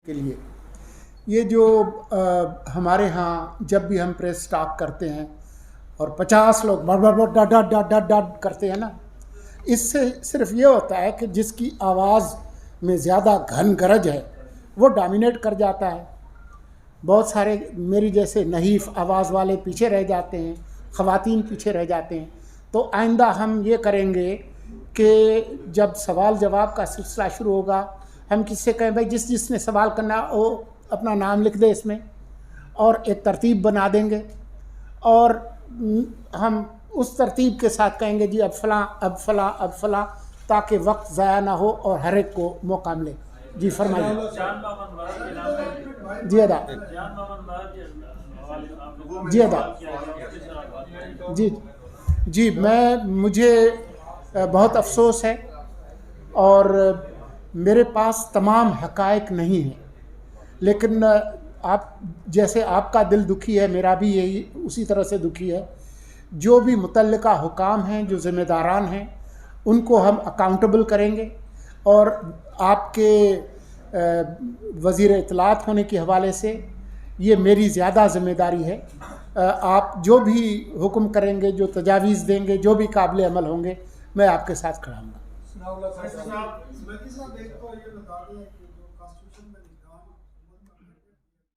के लिए ये जो हमारे यहाँ जब भी हम प्रेस स्टार्ट करते हैं और 50 लोग बड़ बड़ बड़ डट डट डट डट डट करते हैं ना, इससे सिर्फ ये होता है कि जिसकी आवाज़ में ज़्यादा घन गरज है वो डोमिनेट कर जाता है। बहुत सारे मेरी जैसे नहीफ आवाज़ वाले पीछे रह जाते हैं, ख़वातीन पीछे रह जाते हैं। तो आइंदा हम ये करेंगे कि जब सवाल जवाब का सिलसिला शुरू होगा, हम किससे कहें भाई जिसने सवाल करना वो अपना नाम लिख दे इसमें, और एक तरतीब बना देंगे और हम उस तरतीब के साथ कहेंगे जी अब फ़लाँ अब फ़लाँ अब फ़लाँ, ताकि वक्त ज़ाया ना हो और हर एक को मौका मिले। जी फरमाइए। जी अदा जी अदा जी जी मुझे बहुत अफसोस है और मेरे पास तमाम हक़ाइक़ नहीं है, लेकिन आप जैसे आपका दिल दुखी है मेरा भी यही उसी तरह से दुखी है। जो भी मुतल्लिका हुकाम हैं, जो ज़िम्मेदारान हैं, उनको हम अकाउंटेबल करेंगे और आपके वज़ीर इत्तलात होने के हवाले से ये मेरी ज़्यादा ज़िम्मेदारी है। आप जो भी हुक्म करेंगे, जो तजावीज़ देंगे, जो भी काबिल अमल होंगे, मैं आपके साथ खड़ा हूँगा।